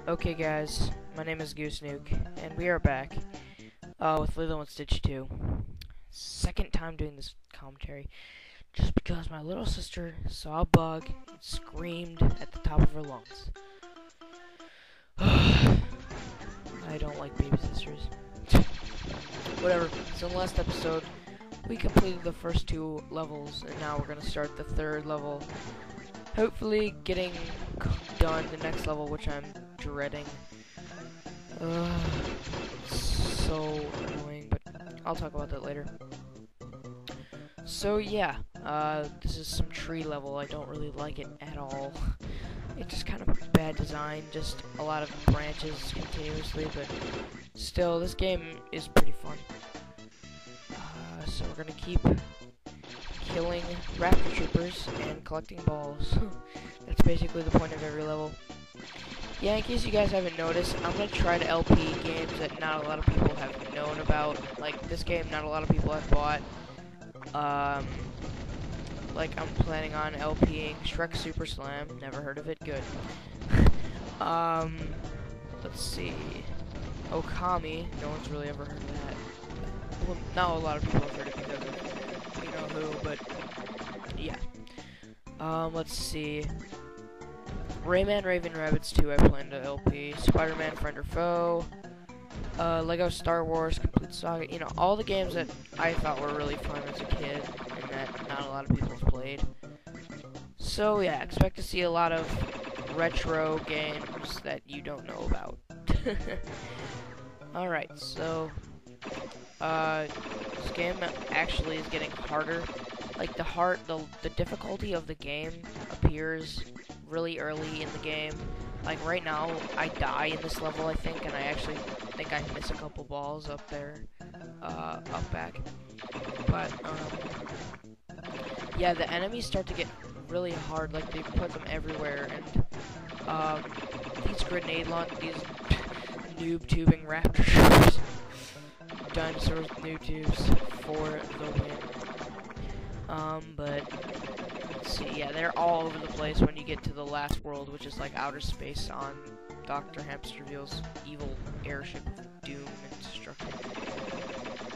Okay guys, my name is GooseNuke, and we are back with Lilo and Stitch 2. Second time doing this commentary, just because my little sister saw a bug and screamed at the top of her lungs. I don't like baby sisters. Whatever, so in the last episode, we completed the first two levels, and now we're going to start the third level. Hopefully getting done the next level, which I'm dreading. So annoying, but I'll talk about that later. So yeah, this is some tree level. I don't really like it at all. It's just kind of bad design, just a lot of branches continuously, but still, this game is pretty fun. So we're gonna keep killing raptor troopers and collecting balls. That's basically the point of every level. Yeah, in case you guys haven't noticed, I'm gonna try to LP games that not a lot of people have known about. Like this game, not a lot of people have bought. Like I'm planning on LPing Shrek Super Slam. Never heard of it. Good. Let's see. Okami. No one's really ever heard of that. Well, not a lot of people have heard it because of you know who, but yeah. Let's see. Rayman Raven Rabbids 2 I plan to LP. Spider-Man Friend or Foe. Lego Star Wars Complete Saga. You know, all the games that I thought were really fun as a kid and that not a lot of people have played. So yeah, expect to see a lot of retro games that you don't know about. Alright, so this game actually is getting harder. Like the difficulty of the game appears really early in the game. Like right now, I die in this level, I think, and I actually think I miss a couple balls up there, up back. But yeah, the enemies start to get really hard. Like they put them everywhere, and these these noob tubing raptors, dinosaurs, noob tubes for the win. But let's see, yeah, they're all over the place when you get to the last world, which is like outer space on Dr. Hämsterviel's evil airship of doom and destruction.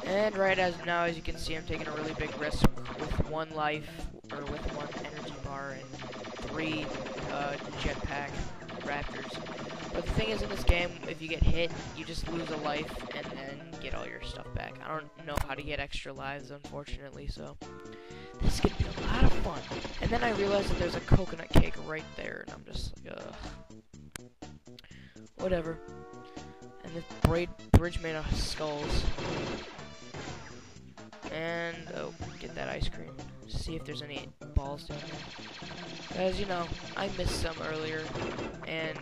And right as now, as you can see, I'm taking a really big risk with one life, or with one energy bar and 3 jetpack raptors. But the thing is, in this game, if you get hit, you just lose a life and then get all your stuff back. I don't know how to get extra lives, unfortunately, so this is gonna be a lot of fun. And then I realized that there's a coconut cake right there, and I'm just like, ugh. Whatever. And this bridge made of skulls. And, oh, get that ice cream. See if there's any balls down there. As you know, I missed some earlier, and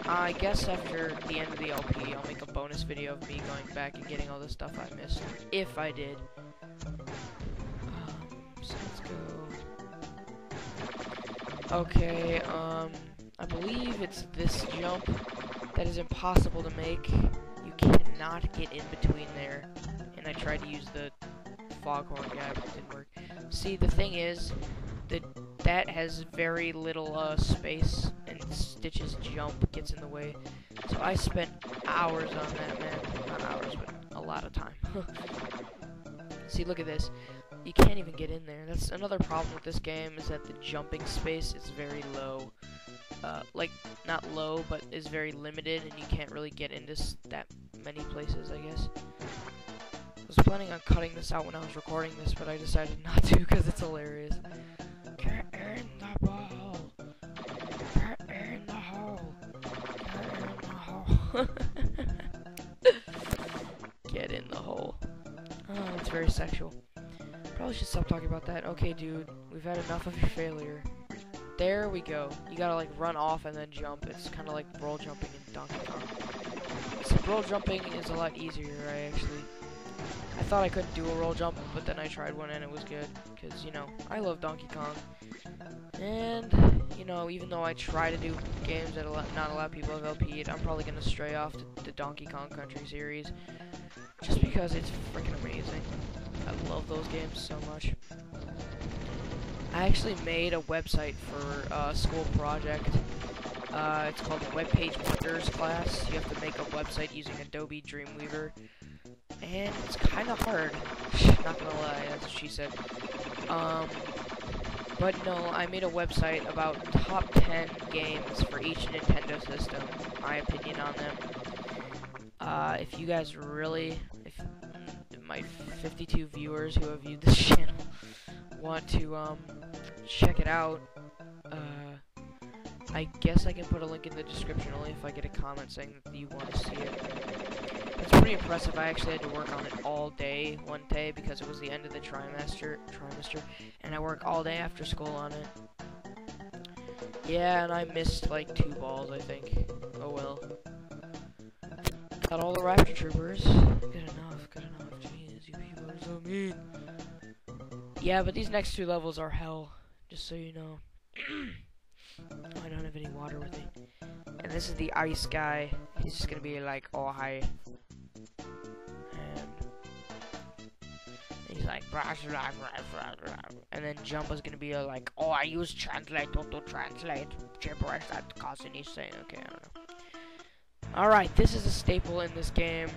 I guess after the end of the LP, I'll make a bonus video of me going back and getting all the stuff I missed, if I did. So let's go. Okay, I believe it's this jump that is impossible to make. You cannot get in between there, and I tried to use the foghorn guy, but it didn't work. See, the thing is that has very little space, and Stitch's jump gets in the way. So I spent hours on that, man. Not hours, but a lot of time. See, look at this. You can't even get in there. That's another problem with this game, is that the jumping space is very low. Like, not low, but is very limited, and you can't really get into that many places, I guess. I was planning on cutting this out when I was recording this, but I decided not to because it's hilarious. Get in the ball! Get in the hole! Get in the hole! Get in the hole. Oh, it's very sexual. Probably should stop talking about that. Okay, dude, we've had enough of your failure. There we go. You gotta like run off and then jump. It's kind of like roll jumping in Donkey Kong. So roll jumping is a lot easier, I thought I couldn't do a roll jump, but then I tried one and it was good, because, you know, I love Donkey Kong. And, you know, even though I try to do games that not a lot of people have LP'd, I'm probably going to stray off to the Donkey Kong Country series, just because it's freaking amazing. I love those games so much. I actually made a website for a school project It's called the Web Page Builders class. You have to make a website using Adobe Dreamweaver. And it's kind of hard. Not gonna lie, that's what she said. But no, I made a website about top 10 games for each Nintendo system. My opinion on them. If you guys really, if my 52 viewers who have viewed this channel want to check it out, I guess I can put a link in the description only if I get a comment saying that you want to see it. It's pretty impressive. I actually had to work on it all day one day because it was the end of the trimester, and I work all day after school on it. Yeah, and I missed like 2 balls, I think. Oh well. Got all the Raptor Troopers. Good enough, good enough. Jeez, you people are so mean. Yeah, but these next 2 levels are hell, just so you know. I don't have any water with me. And this is the ice guy. He's just gonna be like, oh hi. And he's like, and then Jumbo's gonna be like, oh, I use translate to translate gibberish that cousin is saying. Okay, I don't know. Alright, this is a staple in this game.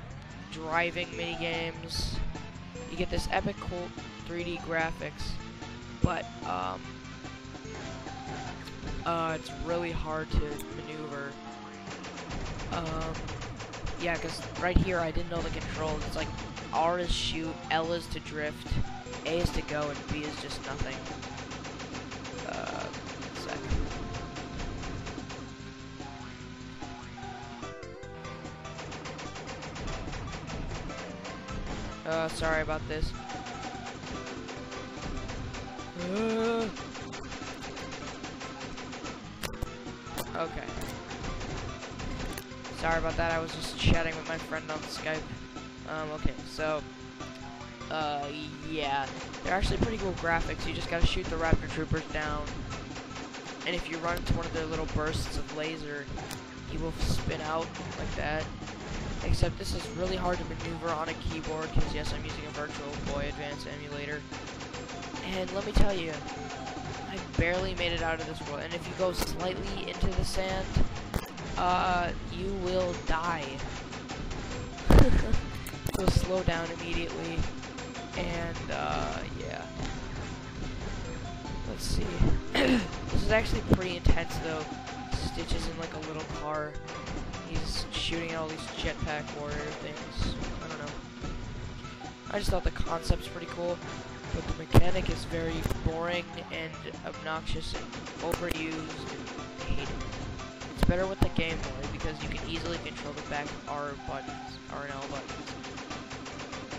Driving mini games. You get this epic cool 3D graphics, but it's really hard to maneuver. Yeah, because right here I didn't know the controls. It's like R is shoot, L is to drift, A is to go, and B is just nothing. Sec. Sorry about this. Okay. Sorry about that, I was just chatting with my friend on Skype. Okay, so, yeah. They're actually pretty cool graphics. You just gotta shoot the Raptor Troopers down. And if you run into one of their little bursts of laser, he will spin out like that. Except this is really hard to maneuver on a keyboard, because yes, I'm using a Virtual Boy Advance emulator. And let me tell you, I barely made it out of this world. And if you go slightly into the sand, you will die. You'll slow down immediately. And, yeah. Let's see. This is actually pretty intense, though. Stitch is in, like, a little car. He's shooting at all these jetpack warrior things. I don't know. I just thought the concept's pretty cool. But the mechanic is very boring and obnoxious and overused. I hate it. It's better with the Game Boy because you can easily control the back R buttons, R and L buttons.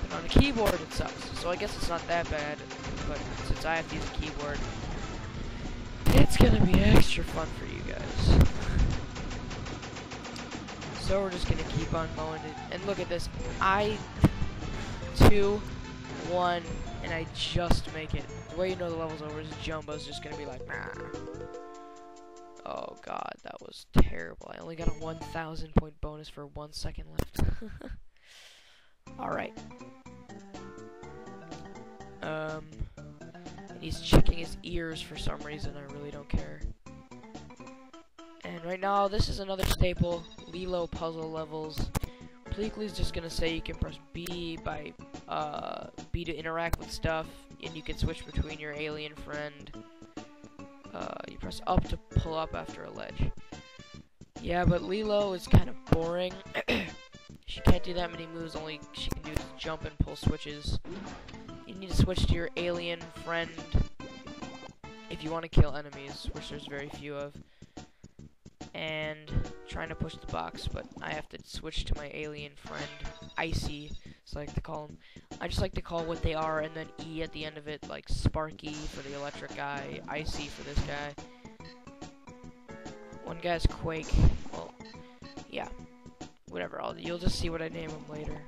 But on a keyboard it sucks. So I guess it's not that bad, but since I have to use a keyboard, it's gonna be extra fun for you guys. So we're just gonna keep on mowing it. And look at this. 2, 1, and I just make it. The way you know the level's over is Jumbo's just gonna be like, nah. Oh god, that was terrible. I only got a 1,000 point bonus for 1 second left. Alright. And he's checking his ears for some reason, I really don't care. And right now, this is another staple, Lilo puzzle levels. Pleakley's just gonna say you can press B by B to interact with stuff, and you can switch between your alien friend. You press up to pull up after a ledge. Yeah, but Lilo is kind of boring. She can't do that many moves, only she can do is jump and pull switches. You need to switch to your alien friend if you want to kill enemies, which there's very few of. And trying to push the box, but I have to switch to my alien friend, Icy, so I like to call him. I just like to call what they are, and then E at the end of it, like Sparky for the electric guy, Icy for this guy. One guy's Quake. Well, yeah, whatever. You'll just see what I name him later.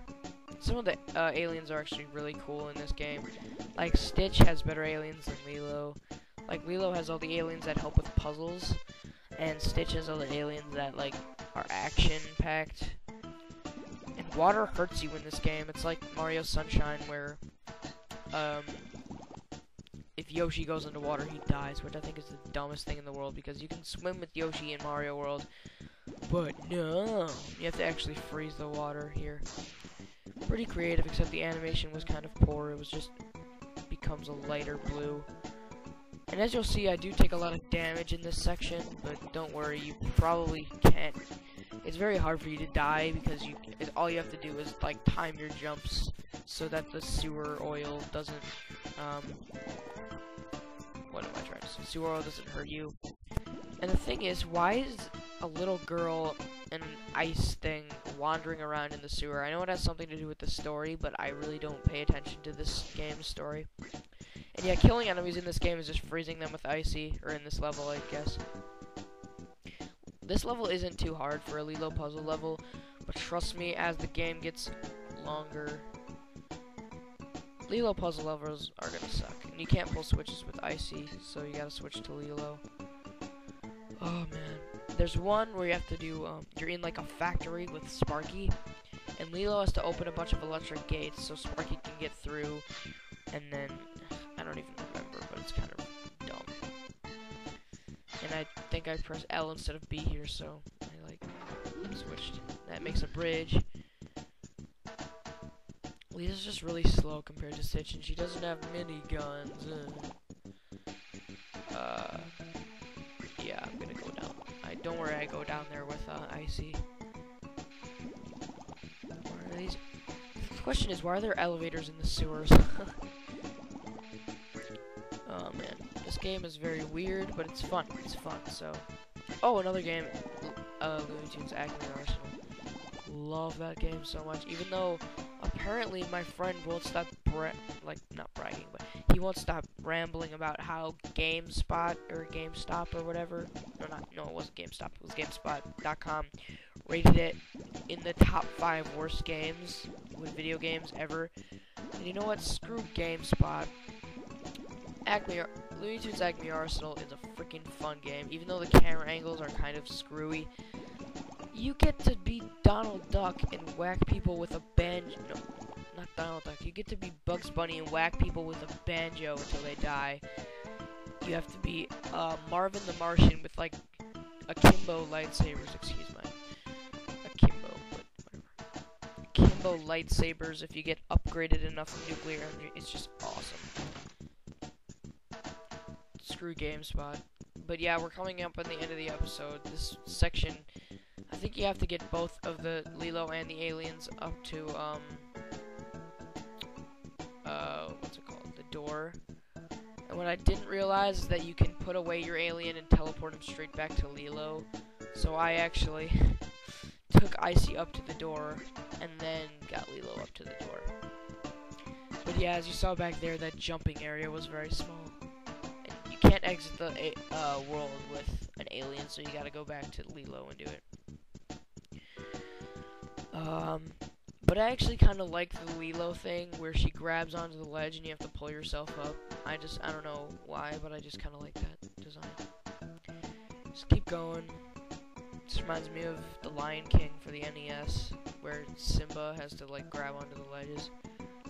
Some of the aliens are actually really cool in this game. Like Stitch has better aliens than Lilo. Like Lilo has all the aliens that help with puzzles. And Stitch has all the aliens that, like, are action-packed. And water hurts you in this game. It's like Mario Sunshine, where, if Yoshi goes into water, he dies, which I think is the dumbest thing in the world, because you can swim with Yoshi in Mario World, but no, you have to actually freeze the water here. Pretty creative, except the animation was kind of poor. It was just becomes a lighter blue. And as you'll see, I do take a lot of damage in this section, but don't worry, you probably can't. It's very hard for you to die because all you have to do is like time your jumps so that the sewer oil doesn't what am I trying to say? Sewer oil doesn't hurt you. And the thing is, why is a little girl and an ice thing wandering around in the sewer? I know it has something to do with the story, but I really don't pay attention to this game's story. And yeah, killing enemies in this game is just freezing them with icy, or in this level, I guess. This level isn't too hard for a Lilo puzzle level, but trust me, as the game gets longer, Lilo puzzle levels are gonna suck. And you can't pull switches with icy, so you gotta switch to Lilo. Oh man. There's one where you have to do, you're in like a factory with Sparky, and Lilo has to open a bunch of electric gates so Sparky can get through, and then, I don't even remember, but it's kind of dumb. And I think I pressed L instead of B here, so I like switched. That makes a bridge. Lisa's just really slow compared to Stitch, and she doesn't have miniguns. Yeah, I'm gonna go down. Don't worry, I go down there with Icy. Where are these? The question is, why are there elevators in the sewers? Oh man, this game is very weird, but it's fun. It's fun. So, oh, another game, Looney Tunes Acme Arsenal. Love that game so much. Even though apparently my friend won't stop not bragging, but he won't stop rambling about how GameSpot or GameStop or whatever. No, it wasn't GameStop. It was GameSpot.com rated it in the top 5 worst games with video games ever. And you know what? Screw GameSpot. Looney Tunes Acme Arsenal is a freaking fun game, even though the camera angles are kind of screwy. You get to be Donald Duck and whack people with a banjo. No, not Donald Duck. You get to be Bugs Bunny and whack people with a banjo until they die. You have to be Marvin the Martian with like akimbo lightsabers. Excuse me, akimbo, but whatever. Akimbo lightsabers. If you get upgraded enough nuclear energy, it's just awesome. Screw GameSpot. But yeah, we're coming up on the end of the episode. This section, I think you have to get both of the Lilo and the aliens up to, what's it called? The door. And what I didn't realize is that you can put away your alien and teleport him straight back to Lilo. So I actually took Icy up to the door, and then got Lilo up to the door. But yeah, as you saw back there, that jumping area was very small. You can't exit the world with an alien, so you gotta go back to Lilo and do it. But I actually kind of like the Lilo thing, where she grabs onto the ledge and you have to pull yourself up. I don't know why, but I just kind of like that design. Just keep going. This reminds me of the Lion King for the NES, where Simba has to like grab onto the ledges.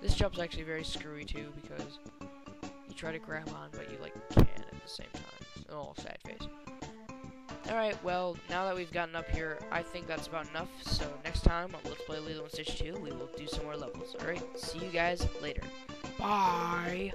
This jump's actually very screwy too, because you try to grab on, but you like can't at the same time. Oh, sad face. Alright, well, now that we've gotten up here, I think that's about enough. So next time on Let's Play Lilo and Stitch 2, we will do some more levels. Alright, see you guys later. Bye!